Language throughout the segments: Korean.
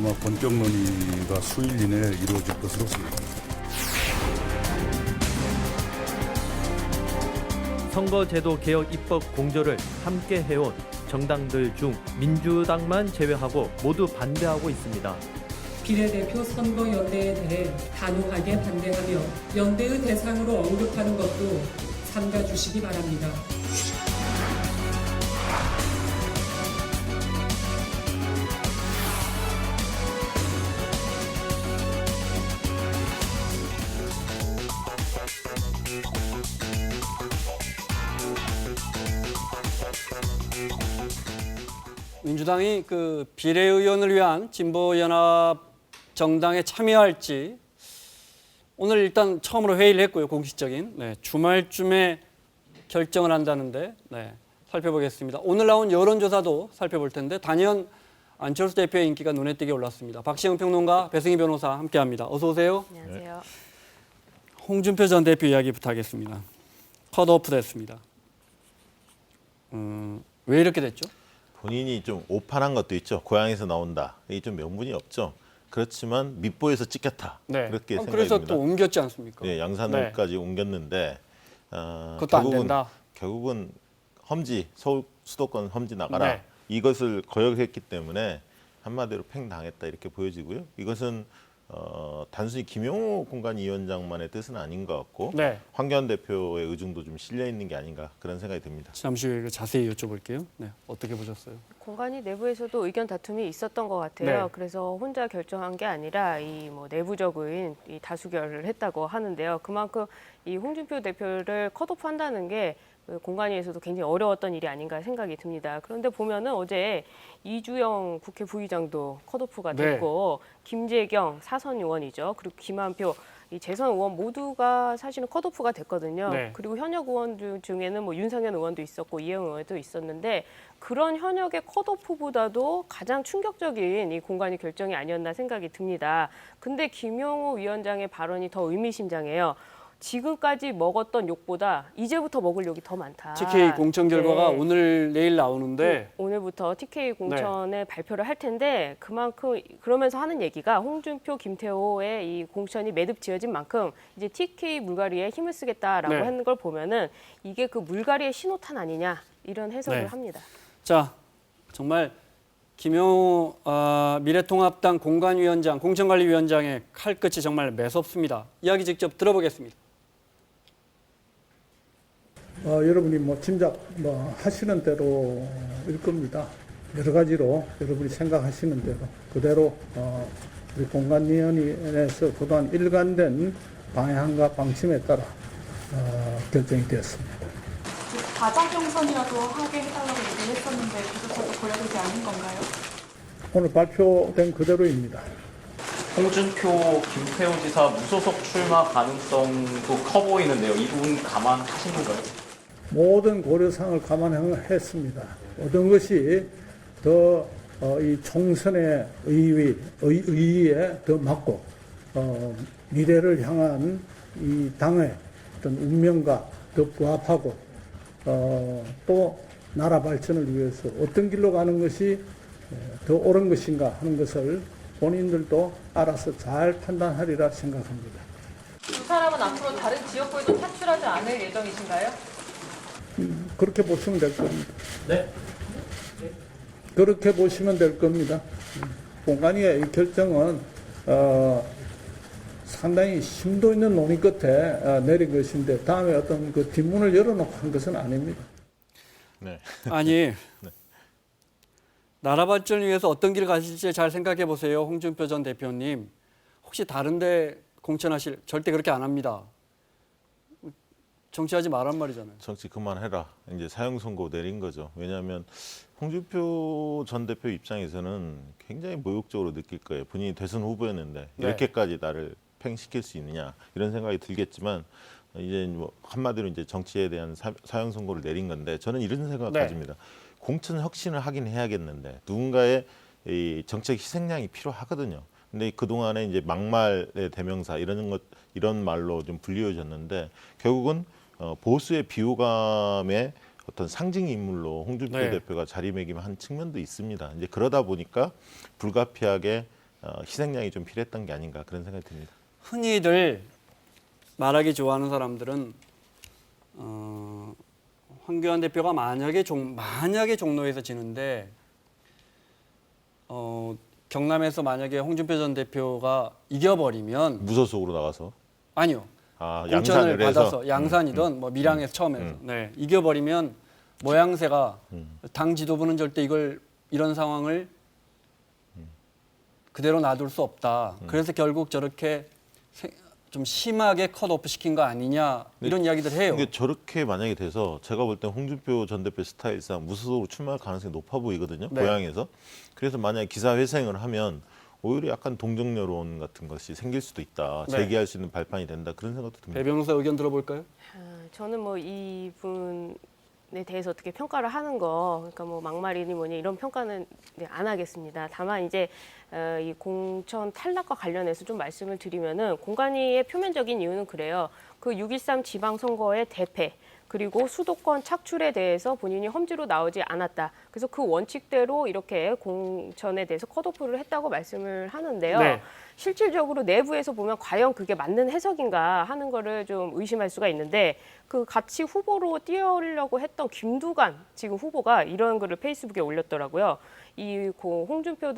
아마 본격 논의가 수일 이내에 이루어질 것으로 생각합니다. 선거제도 개혁 입법 공조를 함께 해온 정당들 중 민주당만 제외하고 모두 반대하고 있습니다. 비례대표 선거연대에 대해 단호하게 반대하며 연대의 대상으로 언급하는 것도 삼가 주시기 바랍니다. 민주당이 그 비례의원을 위한 진보연합 정당에 참여할지 오늘 일단 처음으로 회의를 했고요. 공식적인 주말쯤에 결정을 한다는데 살펴보겠습니다. 오늘 나온 여론조사도 살펴볼 텐데 단연 안철수 대표의 인기가 눈에 띄게 올랐습니다. 박시영 평론가, 배승희 변호사 함께합니다. 어서 오세요. 안녕하세요. 홍준표 전 대표 이야기 부탁하겠습니다. 컷오프 됐습니다. 왜 이렇게 됐죠? 본인이 좀 오판한 것도 있죠. 고향에서 나온다. 이게 좀 명분이 없죠. 그렇지만 밑보에서 찍혔다. 그렇게 생각이 그래서 듭니다. 또 옮겼지 않습니까? 네, 양산을까지 옮겼는데 그것도 안 된다. 결국은 험지, 서울 수도권 험지 나가라. 네. 이것을 거역했기 때문에 한마디로 팽당했다 이렇게 보여지고요. 이것은 단순히 김용호 공관위원장만의 뜻은 아닌 것 같고 황교안 대표의 의중도 좀 실려 있는 게 아닌가 그런 생각이 듭니다. 잠시 후에 자세히 여쭤볼게요. 어떻게 보셨어요? 공관위 내부에서도 의견 다툼이 있었던 것 같아요. 네. 그래서 혼자 결정한 게 아니라 이 내부적인 이 다수결을 했다고 하는데요. 그만큼 이 홍준표 대표를 컷오프한다는 게 공관위에서도 굉장히 어려웠던 일이 아닌가 생각이 듭니다. 그런데 보면은 어제 이주영 국회 부의장도 컷오프가 됐고 김재경 사선 의원이죠. 그리고 김한표 이 재선 의원 모두가 사실은 컷오프가 됐거든요. 그리고 현역 의원 중에는 윤상현 의원도 있었고 이혜영 의원도 있었는데 그런 현역의 컷오프보다도 가장 충격적인 이 공관위 결정이 아니었나 생각이 듭니다. 근데 김용호 위원장의 발언이 더 의미심장해요. 지금까지 먹었던 욕보다 이제부터 먹을 욕이 더 많다. TK 공천 결과가 오늘 내일 나오는데 오늘부터 TK 공천에 발표를 할 텐데 그만큼 그러면서 하는 얘기가 홍준표, 김태호의 이 공천이 매듭 지어진 만큼 이제 TK 물갈이에 힘을 쓰겠다라고 하는 걸 보면은 이게 그 물갈이의 신호탄 아니냐 이런 해석을 합니다. 자, 정말 김용호 미래통합당 공관위원장, 공천관리위원장의 칼끝이 정말 매섭습니다. 이야기 직접 들어보겠습니다. 여러분이 짐작 하시는 대로일 겁니다. 여러 가지로 여러분이 생각하시는 대로 그대로 우리 공관위원회에서 그동안 일관된 방향과 방침에 따라 결정이 되었습니다. 과장 경선이라도 하게 해달라고 얘기를 했었는데 그것도 고려되지 않은 건가요? 오늘 발표된 그대로입니다. 홍준표, 김태호 지사 무소속 출마 가능성도 커 보이는데요. 이 부분 감안하신 건가요? 모든 고려사항을 감안했습니다. 어떤 것이 더 이 총선의 의의에 더 맞고 미래를 향한 이 당의 어떤 운명과 더 부합하고 또 나라 발전을 위해서 어떤 길로 가는 것이 더 옳은 것인가 하는 것을 본인들도 알아서 잘 판단하리라 생각합니다. 두 사람은 앞으로 다른 지역구에도 탈출하지 않을 예정이신가요? 그렇게 보시면 될 겁니다. 그렇게 보시면 될 겁니다. 공관위의 이 결정은 상당히 심도 있는 논의 끝에 내린 것인데 다음에 어떤 그 뒷문을 열어놓고 한 것은 아닙니다. 아니, 나라 발전을 위해서 어떤 길을 가실지 잘 생각해 보세요. 홍준표 전 대표님. 혹시 다른 데 공천하실, 절대 그렇게 안 합니다. 정치하지 말란 말이잖아요. 정치 그만해라. 이제 사형 선고 내린 거죠. 왜냐하면 홍준표 전 대표 입장에서는 굉장히 모욕적으로 느낄 거예요. 본인이 대선 후보였는데 이렇게까지 나를 팽시킬 수 있느냐 이런 생각이 들겠지만 이제 한마디로 이제 정치에 대한 사형 선고를 내린 건데 저는 이런 생각을 가집니다. 공천 혁신을 하긴 해야겠는데 누군가의 이 정책 희생양이 필요하거든요. 근데 그 동안에 이제 막말의 대명사 이런 말로 좀 불리워졌는데 결국은 보수의 비호감의 어떤 상징 인물로 홍준표 대표가 자리매김한 측면도 있습니다. 이제 그러다 보니까 불가피하게 희생양이 좀 필요했던 게 아닌가 그런 생각이 듭니다. 흔히들 말하기 좋아하는 사람들은 황교안 대표가 만약에 종로에서 지는데 경남에서 만약에 홍준표 전 대표가 이겨버리면 무소속으로 나가서 아니요. 아, 공천을 양산을 해서 받아서 양산이든 뭐 밀양에서 처음에서 네, 이겨버리면 모양새가 당 지도부는 절대 이런 상황을 그대로 놔둘 수 없다. 그래서 결국 저렇게 좀 심하게 컷오프 시킨 거 아니냐 이런 이야기들 해요. 이게 저렇게 만약에 돼서 제가 볼 때 홍준표 전 대표 스타일상 무소속으로 출마할 가능성이 높아 보이거든요. 네. 고향에서. 그래서 만약에 기사회생을 하면 오히려 약간 동정 여론 같은 것이 생길 수도 있다. 네. 제기할 수 있는 발판이 된다. 그런 생각도 듭니다. 배 변호사 의견 들어볼까요? 저는 뭐 이분에 대해서 어떻게 평가를 하는 거, 그러니까 뭐 막말이니 뭐니 이런 평가는 안 하겠습니다. 다만 이제 이 공천 탈락과 관련해서 좀 말씀을 드리면은 공관위의 표면적인 이유는 그래요. 그 6.13 지방선거의 대패 그리고 수도권 착출에 대해서 본인이 험지로 나오지 않았다. 그래서 그 원칙대로 이렇게 공천에 대해서 컷오프를 했다고 말씀을 하는데요. 네. 실질적으로 내부에서 보면 과연 그게 맞는 해석인가 하는 거를 좀 의심할 수가 있는데 그 같이 후보로 뛰어오려고 했던 김두관 지금 후보가 이런 글을 페이스북에 올렸더라고요. 이 홍준표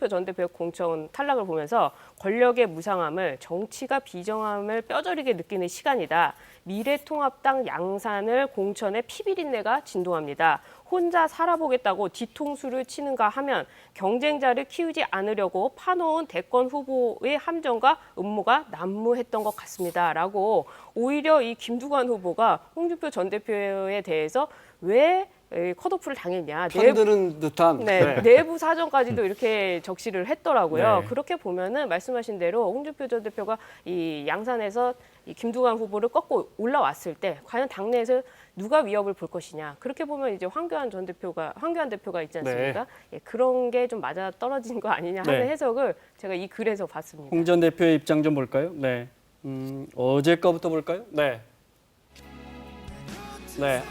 전 대표의 공천 탈락을 보면서 권력의 무상함을 정치가 비정함을 뼈저리게 느끼는 시간이다. 미래통합당 양산을 공천에 피비린내가 진동합니다. 혼자 살아보겠다고 뒤통수를 치는가 하면 경쟁자를 키우지 않으려고 파놓은 대권 후보의 함정과 음모가 난무했던 것 같습니다. 라고 오히려 이 김두관 후보가 홍준표 전 대표에 대해서 왜 컷오프를 당했냐. 편드는 듯한. 네, 내부 사정까지도 이렇게 적시를 했더라고요. 네. 그렇게 보면은 말씀하신 대로 홍준표 전 대표가 이 양산에서 이 김두관 후보를 꺾고 올라왔을 때 과연 당내에서 누가 위협을 볼 것이냐. 그렇게 보면 이제 황교안 대표가 있지 않습니까? 예, 그런 게 좀 맞아 떨어진 거 아니냐 하는 네. 해석을 제가 이 글에서 봤습니다. 홍 전 대표의 입장 좀 볼까요? 네. 어제 거부터 볼까요? 네. 네.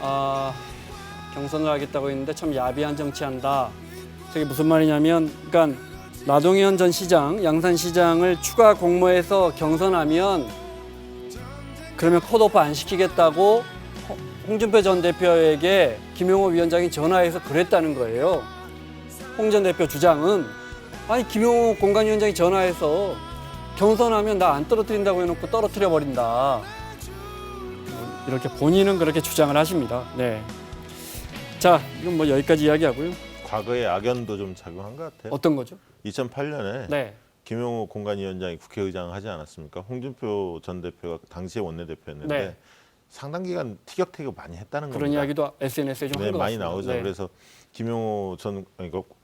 경선을 하겠다고 했는데 참 야비한 정치한다. 저게 무슨 말이냐면, 그러니까 나동현 전 시장, 양산시장을 추가 공모해서 경선하면 그러면 컷오프 안 시키겠다고 홍준표 전 대표에게 김용호 위원장이 전화해서 그랬다는 거예요. 홍 전 대표 주장은 아니 김용호 공관위원장이 전화해서 경선하면 나 안 떨어뜨린다고 해놓고 떨어뜨려 버린다. 이렇게 본인은 그렇게 주장을 하십니다. 네. 자, 이건 뭐 여기까지 이야기하고요. 과거의 악연도 좀 작용한 것 같아요. 어떤 거죠? 2008년에 네. 김용호 공관위원장이 국회의장 하지 않았습니까? 홍준표 전 대표가 당시에 원내대표였는데 네. 상당 기간 티격태격 많이 했다는 겁니다. 그런 이야기도 SNS에 좀 네, 한 것 많이 같습니다. 나오죠. 네. 그래서 김용호 전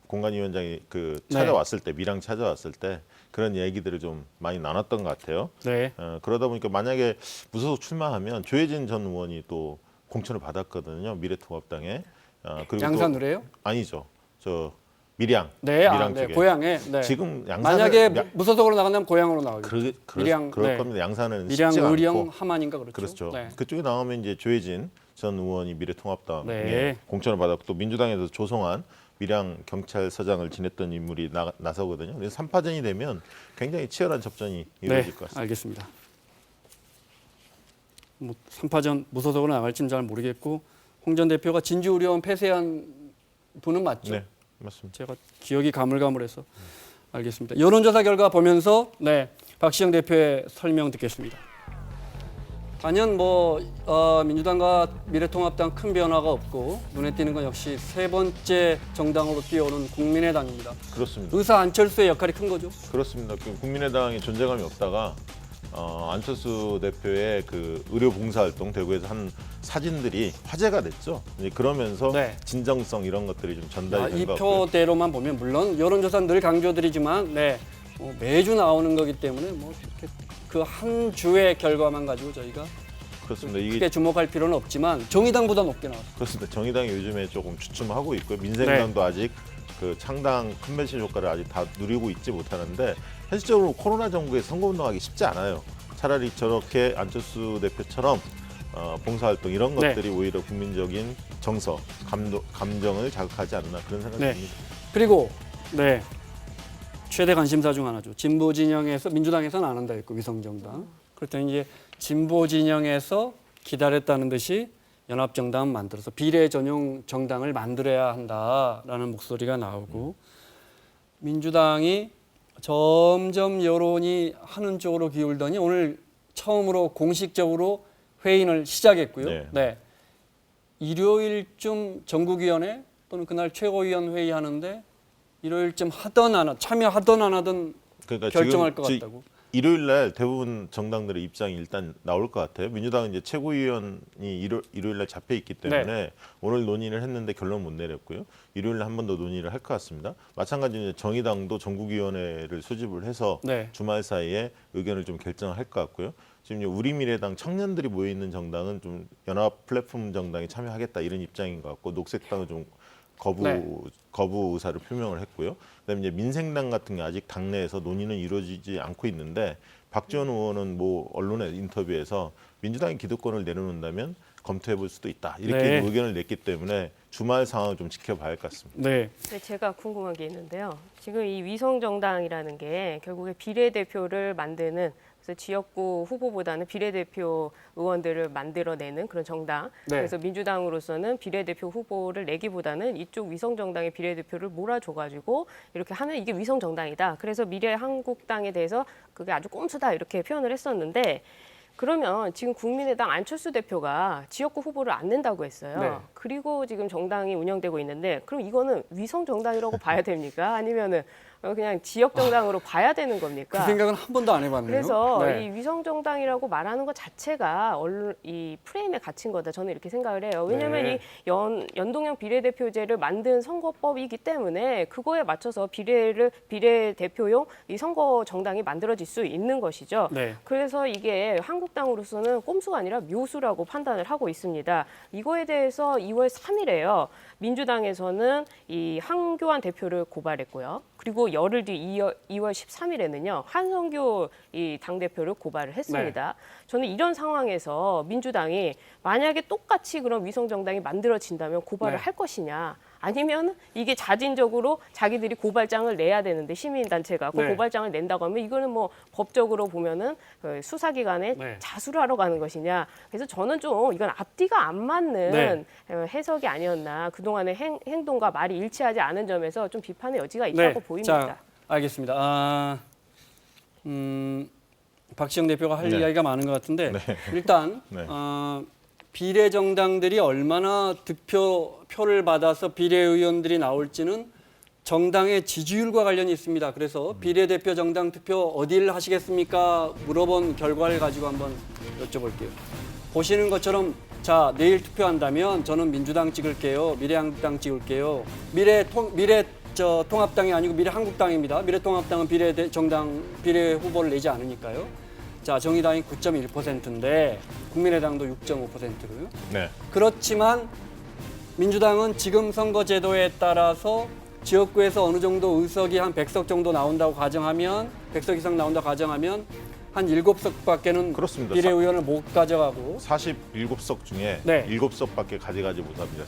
공관위원장이 네. 찾아왔을 때 밀양 찾아왔을 때 그런 얘기들을 좀 많이 나눴던 것 같아요. 네. 그러다 보니까 만약에 무소속 출마하면 조혜진 전 의원이 또 공천을 받았거든요. 미래통합당에. 그리고 양산으로 해요? 아니죠. 저 밀양. 네, 밀양 네, 쪽에. 고향에. 네. 지금 양산을 만약에 무소속으로 나간다면 고향으로 나가요. 밀양 그럴 네. 겁니다. 양산은 밀양, 쉽지가 의령, 않고. 함안인가 그렇죠. 그렇죠. 네. 그쪽에 나오면 이제 조혜진 전 의원이 미래통합당에 네. 공천을 받았고 또 민주당에서 조성한 밀양 경찰서장을 지냈던 인물이 나서거든요. 그래서 3파전이 되면 굉장히 치열한 접전이 이루어질 것 같습니다. 알겠습니다. 뭐 3파전 무소속으로 나갈지는 잘 모르겠고 홍 전 대표가 진주의료원 폐쇄한 분은 맞죠? 네, 맞습니다. 제가 기억이 가물가물해서 알겠습니다. 여론조사 결과 보면서 박시영 대표의 설명 듣겠습니다. 단연 민주당과 미래통합당 큰 변화가 없고 눈에 띄는 건 역시 세 번째 정당으로 뛰어오는 국민의당입니다. 그렇습니다. 의사 안철수의 역할이 큰 거죠? 그렇습니다. 국민의당이 존재감이 없다가 안철수 대표의 그 의료 봉사활동 대구에서 한 사진들이 화제가 됐죠. 이제 그러면서 네. 진정성 이런 것들이 좀 전달이 된 이 것 같고요. 표대로만 보면 물론 여론조사는 늘 강조드리지만 매주 나오는 거기 때문에 그 한 주의 결과만 가지고 저희가 그렇습니다. 크게 주목할 필요는 없지만 정의당보다 높게 나왔습니다. 그렇습니다. 정의당이 요즘에 조금 주춤하고 있고요. 민생당도 네. 아직 그 창당 컨벤션 효과를 아직 다 누리고 있지 못하는데 현실적으로 코로나 정부에 선거운동하기 쉽지 않아요. 차라리 저렇게 안철수 대표처럼 봉사활동 이런 것들이 오히려 국민적인 정서, 감정을 자극하지 않나 그런 생각이 듭니다. 그리고 최대 관심사 중 하나죠. 진보 진영에서 민주당에서는 안 한다 했고 위성정당. 그랬더니 이제 진보 진영에서 기다렸다는 듯이 연합정당 만들어서 비례 전용 정당을 만들어야 한다라는 목소리가 나오고 민주당이 점점 여론이 하는 쪽으로 기울더니 오늘 처음으로 공식적으로 회의를 시작했고요. 네. 일요일쯤 전국위원회 또는 그날 최고위원 회의 하는데 일요일쯤 하든 안 참여하든 안 하든 그러니까 결정할 지금 것 같다고. 일요일 날 대부분 정당들의 입장이 일단 나올 것 같아요. 민주당은 이제 최고위원이 일요일 날 잡혀 있기 때문에 오늘 논의를 했는데 결론 못 내렸고요. 일요일 날 한 번 더 논의를 할 것 같습니다. 마찬가지로 정의당도 전국위원회를 소집을 해서 주말 사이에 의견을 좀 결정할 것 같고요. 지금 우리미래당 청년들이 모여 있는 정당은 좀 연합 플랫폼 정당에 참여하겠다 이런 입장인 것 같고 녹색당은 좀 거부 의사를 표명을 했고요. 그다음에 이제 민생당 같은 게 아직 당내에서 논의는 이루어지지 않고 있는데 박지원 의원은 뭐 언론의 인터뷰에서 민주당이 기득권을 내려놓는다면 검토해볼 수도 있다 이렇게 의견을 냈기 때문에 주말 상황을 좀 지켜봐야 할 것 같습니다. 네, 제가 궁금한 게 있는데요. 지금 이 위성정당이라는 게 결국에 비례대표를 만드는 그래서 지역구 후보보다는 비례대표 의원들을 만들어내는 그런 정당. 그래서 민주당으로서는 비례대표 후보를 내기보다는 이쪽 위성정당의 비례대표를 몰아줘가지고 이렇게 하면 이게 위성정당이다. 그래서 미래한국당에 대해서 그게 아주 꼼수다 이렇게 표현을 했었는데 그러면 지금 국민의당 안철수 대표가 지역구 후보를 안 낸다고 했어요. 그리고 지금 정당이 운영되고 있는데 그럼 이거는 위성정당이라고 봐야 됩니까? 아니면은 그냥 지역 정당으로 봐야 되는 겁니까? 그 생각은 한 번도 안 해봤네요. 그래서 이 위성 정당이라고 말하는 것 자체가 이 프레임에 갇힌 거다. 저는 이렇게 생각을 해요. 왜냐하면 이 연동형 비례대표제를 만든 선거법이기 때문에 그거에 맞춰서 비례대표용 이 선거 정당이 만들어질 수 있는 것이죠. 그래서 이게 한국당으로서는 꼼수가 아니라 묘수라고 판단을 하고 있습니다. 이거에 대해서 2월 3일에요. 민주당에서는 이 한교안 대표를 고발했고요. 그리고 열흘 뒤 2월 13일에는요. 한성규 이 당대표를 고발을 했습니다. 저는 이런 상황에서 민주당이 만약에 똑같이 그런 위성정당이 만들어진다면 고발을 할 것이냐. 아니면 이게 자진적으로 자기들이 고발장을 내야 되는데 시민단체가 고발장을 낸다고 하면 이거는 뭐 법적으로 보면은 수사기관에 자수를 하러 가는 것이냐. 그래서 저는 좀 이건 앞뒤가 안 맞는 해석이 아니었나. 그동안의 행동과 말이 일치하지 않은 점에서 좀 비판의 여지가 있다고 보입니다. 자, 알겠습니다. 박지영 대표가 할 이야기가 많은 것 같은데 일단 비례정당들이 얼마나 득표를 받아서 비례의원들이 나올지는 정당의 지지율과 관련이 있습니다. 그래서 비례대표 정당 투표 어디를 하시겠습니까? 물어본 결과를 가지고 한번 여쭤볼게요. 보시는 것처럼 자 내일 투표한다면 저는 민주당 찍을게요. 미래한국당 찍을게요. 통합당이 아니고 미래한국당입니다. 미래통합당은 비례정당 비례 후보를 내지 않으니까요. 자, 정의당이 9.1%인데 국민의당도 6.5%고요. 그렇지만 민주당은 지금 선거제도에 따라서 지역구에서 어느 정도 의석이 한 100석 정도 나온다고 가정하면 100석 이상 나온다고 가정하면 한 7석밖에는 그렇습니다. 비례의원을 못 가져가고 47석 중에 7석밖에 가져가지 못합니다.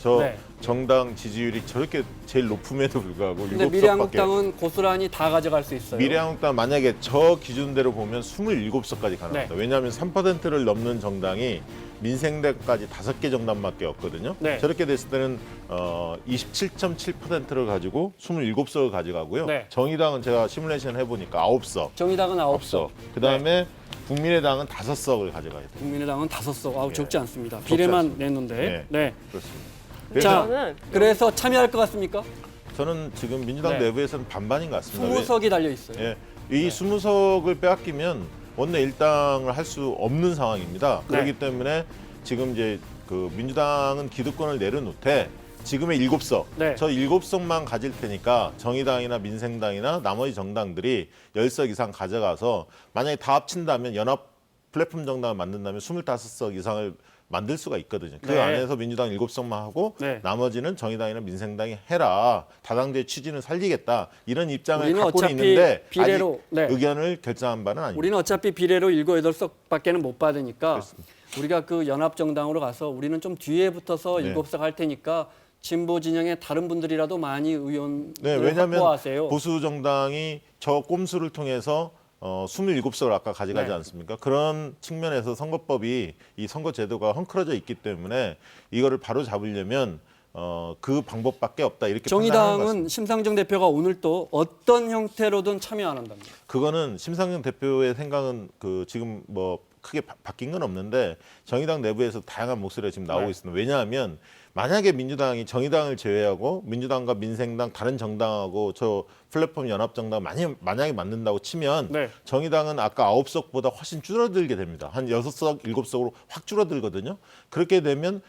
정당 지지율이 저렇게 제일 높음에도 불구하고 7석밖에. 미래한국당은 고스란히 다 가져갈 수 있어요. 미래한국당 만약에 저 기준대로 보면 27석까지 가능합니다. 왜냐하면 3%를 넘는 정당이 민생대까지 5개 정당밖에 없거든요. 저렇게 됐을 때는 27.7%를 가지고 27석을 가져가고요. 정의당은 제가 시뮬레이션 해보니까 9석. 정의당은 9석. 그다음에 국민의당은 5석을 가져가야 돼요. 국민의당은 5석. 적지 않습니다. 비례만 냈는데. 그렇습니다. 자, 그래서 참여할 것 같습니까? 저는 지금 민주당 내부에서는 반반인 것 같습니다. 20석이 달려 있어요. 이 20석을 빼앗기면 원내 일당을 할 수 없는 상황입니다. 그렇기 때문에 지금 이제 그 민주당은 기득권을 내려놓되 지금의 7석, 저 7석만 가질 테니까 정의당이나 민생당이나 나머지 정당들이 10석 이상 가져가서 만약에 다 합친다면 연합 플랫폼 정당을 만든다면 25석 이상을 만들 수가 있거든요. 그 안에서 민주당 7석만 하고 나머지는 정의당이나 민생당이 해라. 다당제 취지는 살리겠다. 이런 입장을 갖고 있는데 비례로, 아직 의견을 결정한 바는 아닙니다. 우리는 어차피 비례로 7, 8석밖에는 못 받으니까 그렇습니다. 우리가 그 연합정당으로 가서 우리는 좀 뒤에 붙어서 7석 할 테니까 진보 진영의 다른 분들이라도 많이 의원을 네, 왜냐하면 확보하세요. 보수 정당이 저 꼼수를 통해서 27석을 아까 가져가지 네. 않습니까? 그런 측면에서 선거법이 이 선거 제도가 헝클어져 있기 때문에 이거를 바로 잡으려면 그 방법밖에 없다 이렇게 판단하는 것 정의당은 같습니다. 심상정 대표가 오늘 또 어떤 형태로든 참여 안 한답니다. 그거는 심상정 대표의 생각은 그 지금 뭐 크게 바뀐 건 없는데 정의당 내부에서 다양한 목소리가 지금 나오고 네. 있습니다. 왜냐하면 만약에 민주당이 정의당을 제외하고 민주당과 민생당 다른 정당하고 저 플랫폼 연합정당 만약에 만든다고 치면 네. 정의당은 아까 9석보다 훨씬 줄어들게 됩니다. 한 6석, 7석으로 확 줄어들거든요. 그렇게 되면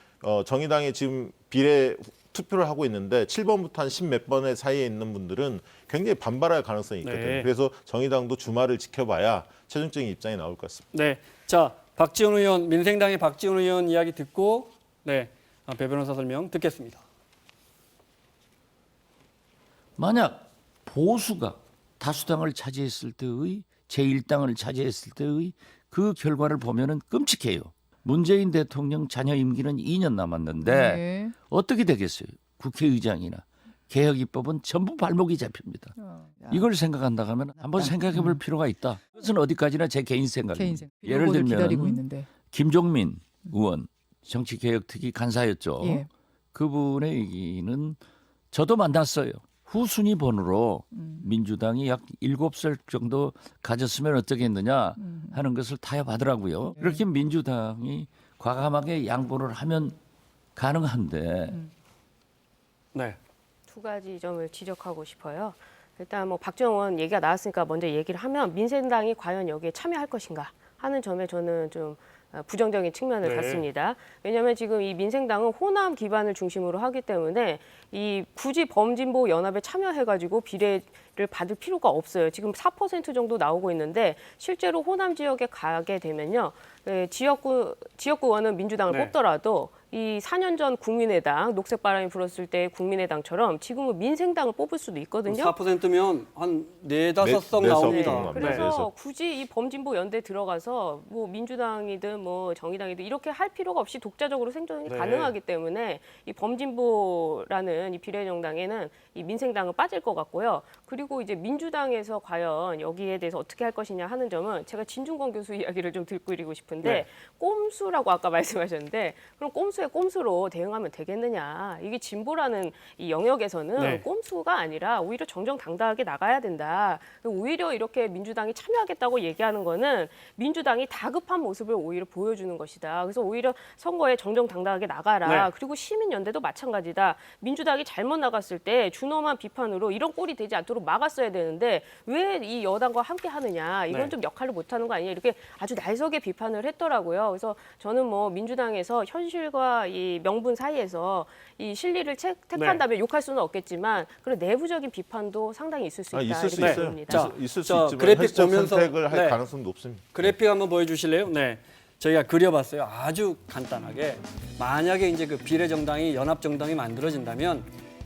정의당이 지금 비례 투표를 하고 있는데 7번부터 한 10몇 번의 사이에 있는 분들은 굉장히 반발할 가능성이 있거든요. 네. 그래서 정의당도 주말을 지켜봐야 최종적인 입장이 나올 것 같습니다. 네, 자 박지원 의원, 민생당의 박지원 의원 이야기 듣고 네, 배 변호사 설명 듣겠습니다. 만약 보수가 다수당을 차지했을 때의 제1당을 차지했을 때의 그 결과를 보면은 끔찍해요. 문재인 대통령 자녀 임기는 2년 남았는데 네. 어떻게 되겠어요? 국회의장이나 개혁 입법은 전부 발목이 잡힙니다. 이걸 생각한다 하면 한번 생각해 볼 필요가 있다. 그것은 어디까지나 제 개인 생각입니다. 예를 기다리고 들면 있는데. 김종민 의원 정치개혁특위 간사였죠. 예. 그분의 얘기는 저도 만났어요. 후순위 번호로 민주당이 약 7석 정도 가졌으면 어쩌겠느냐 하는 것을 타협하더라고요. 이렇게 민주당이 과감하게 양보를 하면 가능한데 네, 두 가지 점을 지적하고 싶어요. 일단 뭐 박정원 얘기가 나왔으니까 먼저 얘기를 하면 민생당이 과연 여기에 참여할 것인가 하는 점에 저는 좀 부정적인 측면을 네. 갖습니다. 왜냐하면 지금 이 민생당은 호남 기반을 중심으로 하기 때문에 이 굳이 범진보 연합에 참여해가지고 비례를 받을 필요가 없어요. 지금 4% 정도 나오고 있는데 실제로 호남 지역에 가게 되면요, 지역구 의원은 민주당을 네. 뽑더라도 이 4년 전 국민의당 녹색바람이 불었을 때 국민의당처럼 지금은 민생당을 뽑을 수도 있거든요. 4%면 한 4-5석 네, 나옵니다. 네. 그래서 굳이 이 범진보 연대 들어가서 뭐 민주당이든 뭐 정의당이든 이렇게 할 필요가 없이 독자적으로 생존이 네. 가능하기 때문에 이 범진보라는 이 비례정당에는 이 민생당은 빠질 것 같고요. 그리고 이제 민주당에서 과연 여기에 대해서 어떻게 할 것이냐 하는 점은 제가 진중권 교수 이야기를 좀 듣고 이러고 싶은데 네. 꼼수라고 아까 말씀하셨는데 그럼 꼼수에 꼼수로 대응하면 되겠느냐. 이게 진보라는 이 영역에서는 네. 꼼수가 아니라 오히려 정정당당하게 나가야 된다. 오히려 이렇게 민주당이 참여하겠다고 얘기하는 거는 민주당이 다급한 모습을 오히려 보여주는 것이다. 그래서 오히려 선거에 정정당당하게 나가라. 네. 그리고 시민연대도 마찬가지다. 민주당이 잘못 나갔을 때 준엄한 비판으로 이런 꼴이 되지 않도록 막았어야 되는데 왜 이 여당과 함께 하느냐. 이건 네. 좀 역할을 못하는 거 아니냐. 이렇게 아주 날석에 비판을 했더라고요. 그래서 저는 뭐 민주당에서 현실과 이 명분 사이에서 이 실리를 택한다면 욕할 수는 없겠지만 그런 내부적인 비판도 상당히 있을 수 있다. 있을 수 이렇게 있어요. 봅니다. 자, 있을 수 자, 있지만 그래픽 현실적 보면서 선택을 할 네. 가능성도 높습니다. 그래픽 한번 보여주실래요? 네, 저희가 그려봤어요. 아주 간단하게 만약에 이제 그 비례정당이 연합정당이 만들어진다면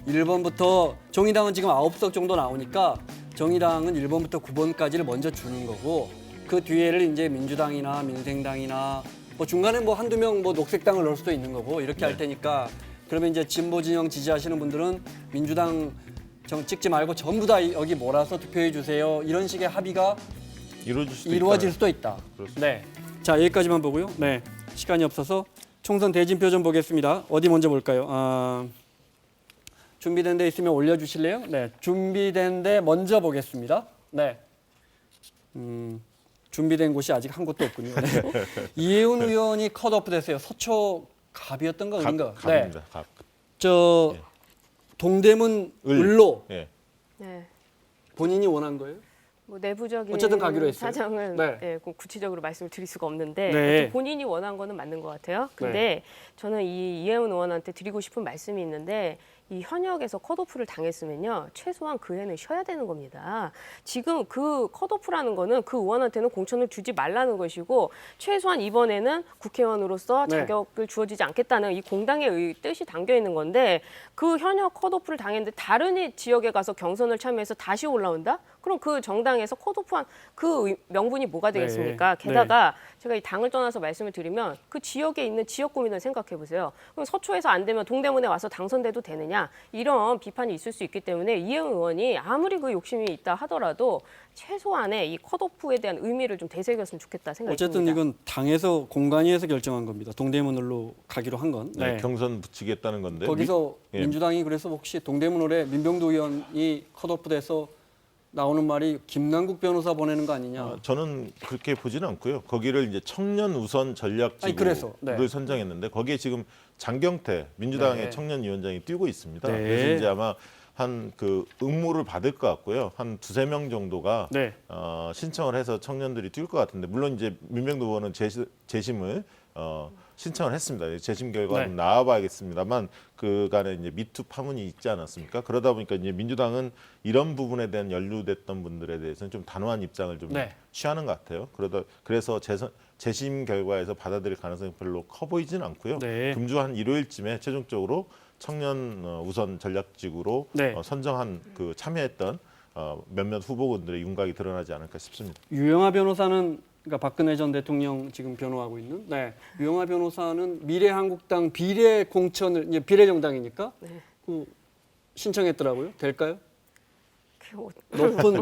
1번부터 정의당은 지금 9석 정도 나오니까 정의당은 1번부터 9번까지를 먼저 주는 거고 그 뒤에를 이제 민주당이나 민생당이나 뭐 중간에 뭐 한두 명 뭐 녹색당을 넣을 수도 있는 거고 이렇게 할 테니까 그러면 이제 진보 진영 지지하시는 분들은 민주당 찍지 말고 전부 다 여기 몰아서 투표해 주세요. 이런 식의 합의가 이루어질 수도 있다. 그렇습니다. 네. 자, 여기까지만 보고요. 네. 시간이 없어서 총선 대진표 좀 보겠습니다. 어디 먼저 볼까요? 준비된 데 있으면 올려주실래요? 네. 준비된 데 먼저 보겠습니다. 네. 준비된 곳이 아직 한 곳도 없군요. 네. 이혜훈 의원이 컷오프 됐어요. 서초 갑이었던가 은인가? 갑입니다. 갑. 저 예. 동대문 을로 예. 네. 본인이 원한 거예요? 뭐 내부적인 어쨌든 가기로 했어요. 사정은 네. 네, 구체적으로 말씀을 드릴 수가 없는데 네. 본인이 원한 거는 맞는 것 같아요. 근데 저는 이 이혜훈 의원한테 드리고 싶은 말씀이 있는데 이 현역에서 컷오프를 당했으면요 최소한 그 해는 쉬어야 되는 겁니다. 지금 그 컷오프라는 거는 그 의원한테는 공천을 주지 말라는 것이고 최소한 이번에는 국회의원으로서 네. 자격을 주어지지 않겠다는 이 공당의 뜻이 담겨 있는 건데 그 현역 컷오프를 당했는데 다른 지역에 가서 경선을 참여해서 다시 올라온다? 그럼 그 정당에서 컷오프한 그 명분이 뭐가 되겠습니까? 네. 게다가 제가 이 당을 떠나서 말씀을 드리면 그 지역에 있는 지역 고민을 생각해 보세요. 그럼 서초에서 안 되면 동대문에 와서 당선돼도 되느냐 이런 비판이 있을 수 있기 때문에 이혜영 의원이 아무리 그 욕심이 있다 하더라도 최소한의 이 컷오프에 대한 의미를 좀 되새겼으면 좋겠다 생각이 어쨌든 듭니다. 이건 당에서 공관위에서 결정한 겁니다. 동대문으로 가기로 한 건. 네, 경선 붙이겠다는 건데 거기서 예. 민주당이 그래서 혹시 동대문을에 민병두 의원이 컷오프돼서 나오는 말이 김남국 변호사 보내는 거 아니냐. 저는 그렇게 보지는 않고요. 거기를 이제 청년 우선 전략지구를 네. 선정했는데 거기에 지금 장경태 민주당의 네. 청년위원장이 뛰고 있습니다. 네. 그래서 이제 아마 한 그 응모를 받을 것 같고요. 한 2-3명 정도가 네. 신청을 해서 청년들이 뛸 것 같은데 물론 이제 민병두 의원은 재심을 신청을 했습니다. 재심 결과는 네. 나와봐야겠습니다만 그간에 이제 미투 파문이 있지 않았습니까? 그러다 보니까 이제 민주당은 이런 부분에 대한 연루됐던 분들에 대해서는 좀 단호한 입장을 좀 네. 취하는 것 같아요. 그래서 재심 결과에서 받아들일 가능성이 별로 커 보이지는 않고요. 네. 금주 한 일요일쯤에 최종적으로 청년 우선 전략지구로 네. 선정한 그 참여했던 몇몇 후보군들의 윤곽이 드러나지 않을까 싶습니다. 유영하 변호사는 그러니까 박근혜 전 대통령 지금 변호하고 있는 유영하 변호사는 미래한국당 비례 공천을 이제 비례정당이니까 그 신청했더라고요. 될까요? 높은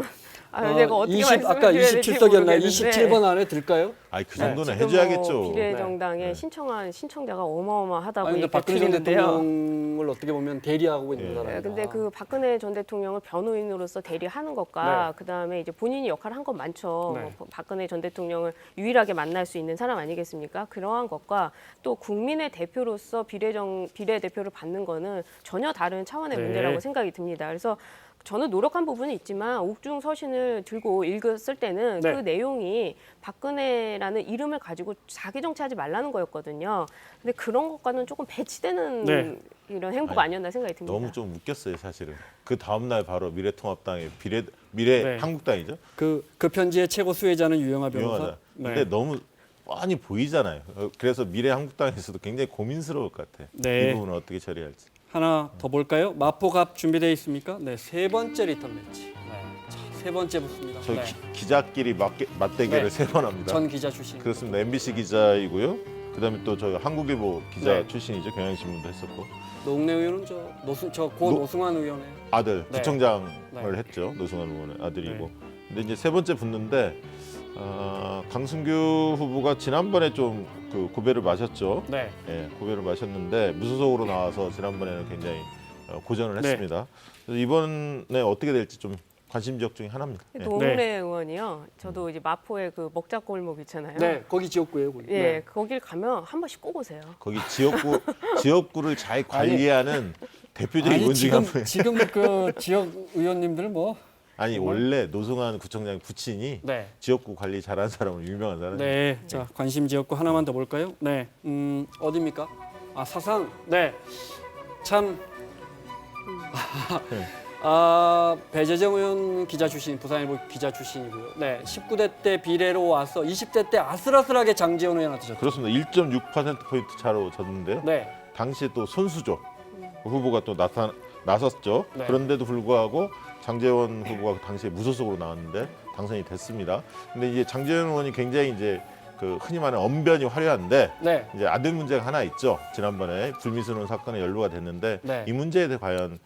내가 어떻게 아까 말씀을 드려야 될지 27석이었나요? 모르겠는데. 27번 안에 들까요? 아이 그 정도는 지금 해줘야겠죠. 뭐 비례정당에 네. 신청한 신청자가 어마어마하다고 아니, 근데 얘기가 박근혜 전 들리는데요. 대통령을 어떻게 보면 대리하고 있는 예. 사람이다. 근데 그 박근혜 전 대통령을 변호인으로서 대리하는 것과 그다음에 이제 본인이 역할을 한 건 많죠. 네. 뭐 박근혜 전 대통령을 유일하게 만날 수 있는 사람 아니겠습니까? 그러한 것과 또 국민의 대표로서 비례대표를 받는 거는 전혀 다른 차원의 네. 문제라고 생각이 듭니다. 그래서 저는 노력한 부분은 있지만 옥중서신을 들고 읽었을 때는 네. 그 내용이 박근혜라는 이름을 가지고 자기 정치하지 말라는 거였거든요. 근데 그런 것과는 조금 배치되는 네. 이런 행보가 아니었나 생각이 듭니다. 너무 좀 웃겼어요, 사실은. 그 다음 날 바로 미래통합당의 미래 네. 한국당이죠. 그 편지의 최고 수혜자는 유영하 변호사. 유용하다. 근데 너무 뻔히 보이잖아요. 그래서 미래 한국당에서도 굉장히 고민스러울 것 같아. 네. 이 부분을 어떻게 처리할지. 하나 더 볼까요? 마포갑 준비되어 있습니까? 네, 세 번째 리턴 매치. 자, 세 번째 붙습니다. 저 기자끼리 맞대결을 네. 3번 합니다. 전 기자 출신. 그렇습니다. MBC 기자이고요. 그다음에 또 저 한국일보 기자 네. 출신이죠. 경향신문도 했었고. 노웅래 의원은 고 노승환 의원의 아들 네. 부청장을 네. 했죠. 노승환 의원의 아들이고. 근데 이제 세 번째 붙는데 강승규 후보가 지난번에 좀 그 고배를 마셨죠. 네. 예, 고배를 마셨는데 무소속으로 나와서 지난번에는 굉장히 고전을 네. 했습니다. 그래서 이번에 어떻게 될지 좀 관심 지역 중에 하나입니다. 예. 노웅래 네. 의원이요. 저도 이제 마포에 그 먹자골목 있잖아요. 네, 거기 지역구예요. 거기. 예, 네. 거길 가면 한 번씩 꼭 오세요. 거기 지역구를 잘 관리하는 대표적인 의원 중에 한 분이에요. 지금 그 지역 의원님들 뭐 아니 원래 노승환 구청장 부친이 네. 지역구 관리 잘하는 사람으로 유명한 사람이에요. 네. 자, 관심 지역구 하나만 더 볼까요? 네. 어디입니까? 사상. 네. 참 배재정 의원 기자 출신, 부산일보 기자 출신이고요. 네. 19대 때 비례로 와서 20대 때 아슬아슬하게 장제원 의원한테 졌죠. 그렇습니다. 1.6%포인트 차로 졌는데요. 네. 당시에 또 손수조 후보가 또 나섰죠. 네. 그런데도 불구하고 장제원 후보가 당시에 무소속으로 나왔는데 당선이 됐습니다. 근데 이제 장제원 의원이 굉장히 이제 그 흔히 말하는 언변이 화려한데 네. 이제 아들 문제가 하나 있죠. 지난번에 불미스러운 사건에 연루가 됐는데 네. 이 문제에 대해 과연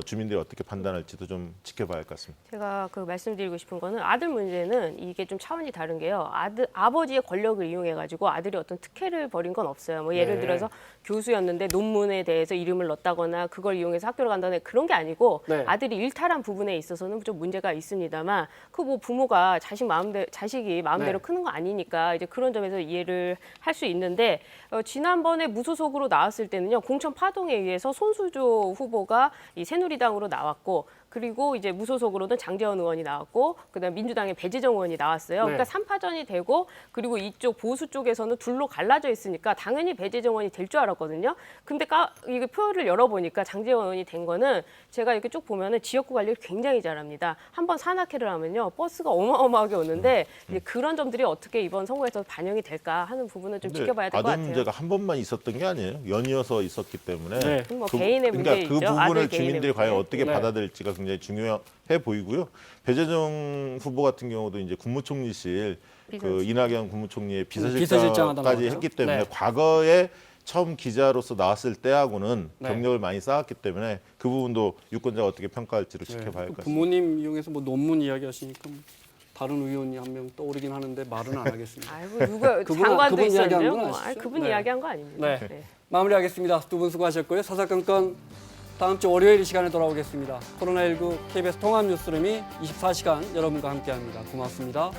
주민들이 어떻게 판단할지도 좀 지켜봐야 할 것 같습니다. 제가 그 말씀드리고 싶은 거는 아들 문제는 이게 좀 차원이 다른 게요. 아버지의 권력을 이용해 가지고 아들이 어떤 특혜를 벌인 건 없어요. 뭐 예를 네. 들어서 교수였는데 논문에 대해서 이름을 넣었다거나 그걸 이용해서 학교를 간다거나 그런 게 아니고 네. 아들이 일탈한 부분에 있어서는 좀 문제가 있습니다만 그 뭐 부모가 자식이 마음대로 네. 크는 거 아니니까 이제 그런 점에서 이해를 할 수 있는데 지난번에 무소속으로 나왔을 때는요. 공천 파동에 의해서 손수조 후보가 이 새누리당으로 나왔고 그리고 이제 무소속으로는 장제원 의원이 나왔고 그다음 민주당의 배재정 의원이 나왔어요. 네. 그러니까 3파전이 되고 그리고 이쪽 보수 쪽에서는 둘로 갈라져 있으니까 당연히 배재정 의원이 될 줄 알았거든요. 근데 이게 표를 열어보니까 장제원 의원이 된 거는 제가 이렇게 쭉 보면은 지역구 관리를 굉장히 잘합니다. 한번 산악회를 하면요 버스가 어마어마하게 오는데 이제 그런 점들이 어떻게 이번 선거에서 반영이 될까 하는 부분은 좀 지켜봐야 될 것 아들 같아요. 문제가 한 번만 있었던 게 아니에요. 연이어서 있었기 때문에 네. 뭐 개인의 그러니까 문제 그 있죠. 부분을 아들 개인의 주민들이 과연 문제. 어떻게 네. 받아들일지가 굉장히 중요해 보이고요. 배재정 후보 같은 경우도 이제 국무총리실 그 이낙연 국무총리의 비서실장까지 했기 때문에 네. 과거에 처음 기자로서 나왔을 때하고는 네. 경력을 많이 쌓았기 때문에 그 부분도 유권자가 어떻게 평가할지를 지켜봐야 할 것 같습니다. 부모님 이용해서 뭐 논문 이야기하시니까 다른 의원이 한 명 떠오르긴 하는데 말은 안 하겠습니다. 아이고 누가 그분 장관도 이야기한 있었는데요. 건 뭐. 아시죠? 그분 네. 이야기한 거 아닙니다. 네. 마무리하겠습니다. 두 분 수고하셨고요. 사사건건 다음 주 월요일 이 시간에 돌아오겠습니다. 코로나19 KBS 통합뉴스룸이 24시간 여러분과 함께합니다. 고맙습니다.